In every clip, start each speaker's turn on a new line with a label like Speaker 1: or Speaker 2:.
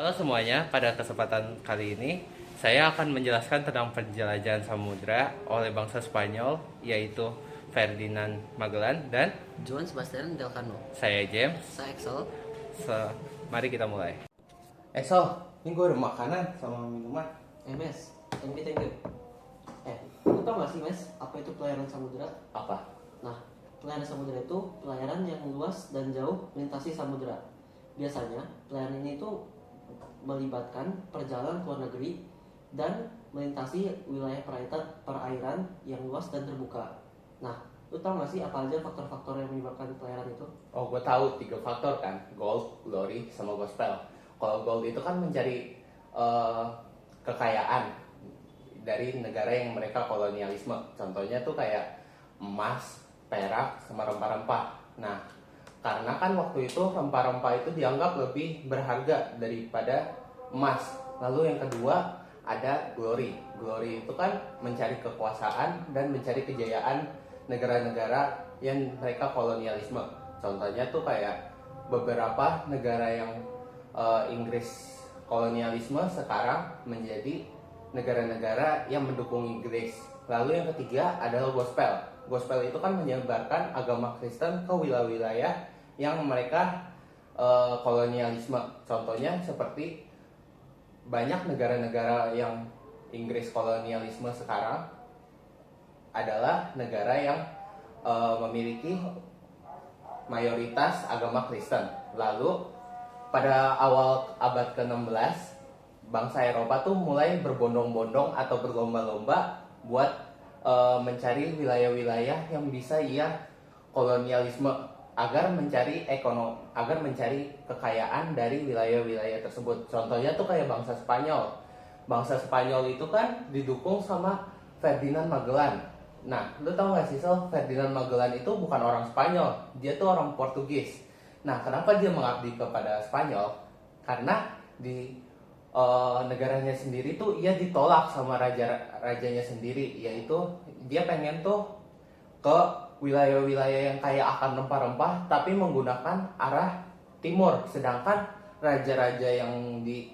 Speaker 1: Halo semuanya, pada kesempatan kali ini saya akan menjelaskan tentang penjelajahan samudra oleh bangsa Spanyol, yaitu Ferdinand Magellan dan
Speaker 2: Juan Sebastian Delcano.
Speaker 1: saya James.
Speaker 2: Saya Excel.
Speaker 1: Mari kita mulai. Esol, ini gue ada makanan sama minuman.
Speaker 2: Mes, thank you. Lu tau gak sih Mes, apa itu pelayaran samudera?
Speaker 1: Apa?
Speaker 2: Nah, pelayaran samudera itu pelayaran yang luas dan jauh melintasi samudera. Biasanya, pelayaran ini itu melibatkan perjalanan ke luar negeri dan melintasi wilayah perairan yang luas dan terbuka. Nah, lu tau gak sih apa aja faktor-faktor yang menyebabkan pelayaran itu?
Speaker 1: Oh, gue tahu 3 faktor kan, gold, glory, sama gospel. Kalau gold itu kan mencari kekayaan dari negara yang mereka kolonialisme. Contohnya tuh kayak emas, perak, sama rempah-rempah. Nah, karena kan waktu itu rempah-rempah itu dianggap lebih berharga daripada emas. Lalu yang kedua ada glory. Glory itu kan mencari kekuasaan dan mencari kejayaan negara-negara yang mereka kolonialisme. Contohnya tuh kayak beberapa negara yang Inggris kolonialisme sekarang menjadi negara-negara yang mendukung Inggris. Lalu yang ketiga adalah gospel. Gospel itu kan menyebarkan agama Kristen ke wilayah-wilayah yang mereka kolonialisme. Contohnya seperti banyak negara-negara yang Inggris kolonialisme sekarang adalah negara yang memiliki mayoritas agama Kristen. Lalu pada awal abad ke-16 bangsa Eropa tuh mulai berbondong-bondong atau berlomba-lomba buat mencari wilayah-wilayah yang bisa ia kolonialisme agar mencari kekayaan dari wilayah-wilayah tersebut. Contohnya tuh kayak bangsa Spanyol. Bangsa Spanyol itu kan didukung sama Ferdinand Magellan. Nah, lu tau gak sih Ferdinand Magellan itu bukan orang Spanyol, dia tuh orang Portugis. Nah, kenapa dia mengabdi kepada Spanyol? Karena di negaranya sendiri tuh ia ditolak sama rajanya sendiri, yaitu dia pengen tuh ke wilayah-wilayah yang kaya akan rempah-rempah tapi menggunakan arah timur, sedangkan raja-raja yang di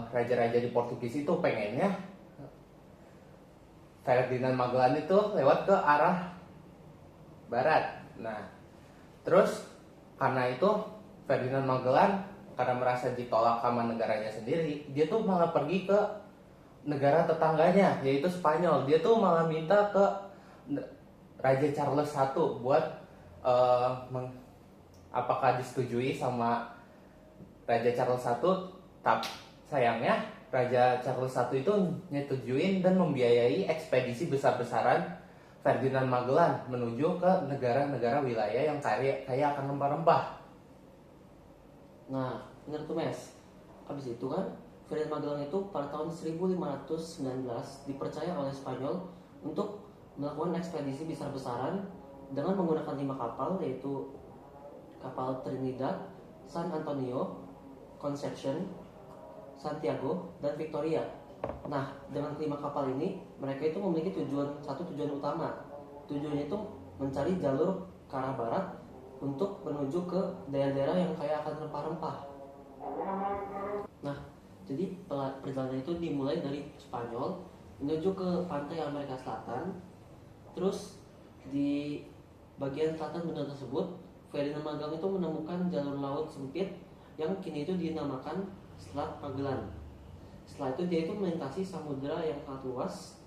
Speaker 1: raja-raja di Portugis itu pengennya Ferdinand Magellan itu lewat ke arah barat. Nah, terus karena itu Ferdinand Magellan karena merasa ditolak sama negaranya sendiri, dia tuh malah pergi ke negara tetangganya yaitu Spanyol. Dia tuh malah minta ke Raja Charles I buat apakah disetujui sama Raja Charles I. Tapi sayangnya Raja Charles I itu nyetujuin dan membiayai ekspedisi besar-besaran Ferdinand Magellan menuju ke negara-negara wilayah yang kaya akan rempah-rempah.
Speaker 2: Nah, bener tuh Mes. Habis itu kan, Ferdinand Magellan itu pada tahun 1519 dipercaya oleh Spanyol untuk melakukan ekspedisi besar-besaran dengan menggunakan 5 kapal, yaitu kapal Trinidad, San Antonio, Conception, Santiago, dan Victoria. Nah, dengan kelima kapal ini, mereka itu memiliki satu tujuan utama. Tujuannya itu mencari jalur ke arah barat untuk menuju ke daerah-daerah yang kaya akan rempah-rempah. Nah, jadi perjalanan itu dimulai dari Spanyol menuju ke pantai Amerika Selatan. Terus di bagian selatan benua tersebut, Ferdinand Magellan itu menemukan jalur laut sempit yang kini itu dinamakan Selat Magellan. Setelah itu dia itu melintasi samudera yang sangat luas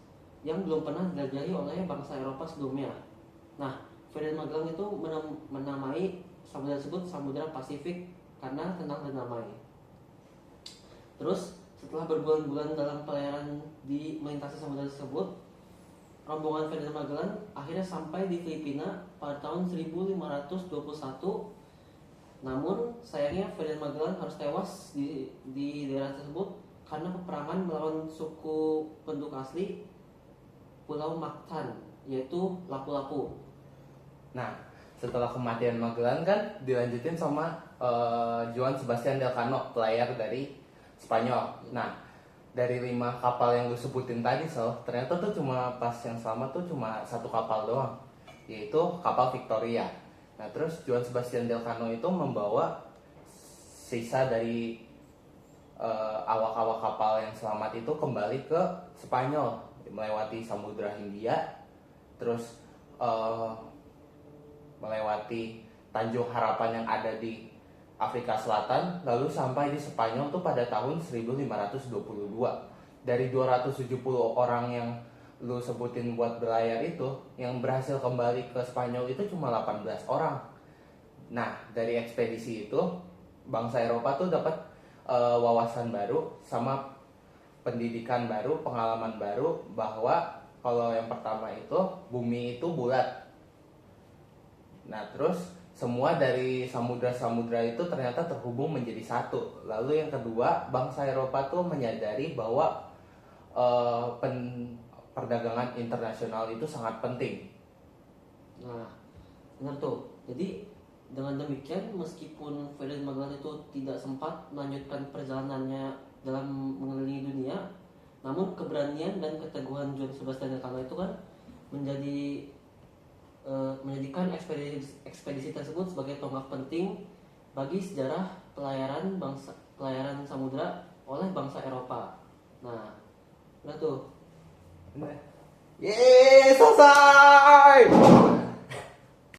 Speaker 2: yang belum pernah dijelajahi oleh bangsa Eropa sebelumnya. Nah, Ferdinand Magellan itu menamai samudera tersebut Samudera Pasifik karena tenang dan damai. Terus setelah berbulan-bulan dalam pelayaran di melintasi samudera tersebut, rombongan Ferdinand Magellan akhirnya sampai di Filipina pada tahun 1521. Namun sayangnya Ferdinand Magellan harus tewas di daerah tersebut karena peperangan melawan suku penduduk asli Pulau Mactan, yaitu Lapu-Lapu.
Speaker 1: Nah, setelah kematian Magellan kan dilanjutin sama Juan Sebastian Elcano, pelayar dari Spanyol. Nah, dari 5 kapal yang lu sebutin tadi ternyata tuh cuma pas yang selamat tuh cuma 1 kapal doang, yaitu kapal Victoria. Nah, terus Juan Sebastian Elcano itu membawa sisa dari awak-awak kapal yang selamat itu kembali ke Spanyol melewati Samudra Hindia, terus melewati Tanjung Harapan yang ada di Afrika Selatan, lalu sampai di Spanyol tuh pada tahun 1522. Dari 270 orang yang lu sebutin buat berlayar itu, yang berhasil kembali ke Spanyol itu cuma 18 orang. Nah, dari ekspedisi itu bangsa Eropa tuh dapat wawasan baru sama pendidikan baru, pengalaman baru, bahwa kalau yang pertama itu bumi itu bulat. Nah, terus semua dari samudra-samudra itu ternyata terhubung menjadi satu. Lalu yang kedua, bangsa Eropa tuh menyadari bahwa perdagangan internasional itu sangat penting.
Speaker 2: Nah, benar tuh. Jadi dengan demikian, meskipun Ferdinand Magellan itu tidak sempat melanjutkan perjalanannya dalam mengelilingi dunia, namun keberanian dan keteguhan John Sebastian Elcano itu kan menjadikan ekspedisi tersebut sebagai tonggak penting bagi sejarah pelayaran samudra oleh bangsa Eropa. Nah, udah tuh.
Speaker 1: Yeay, selesai!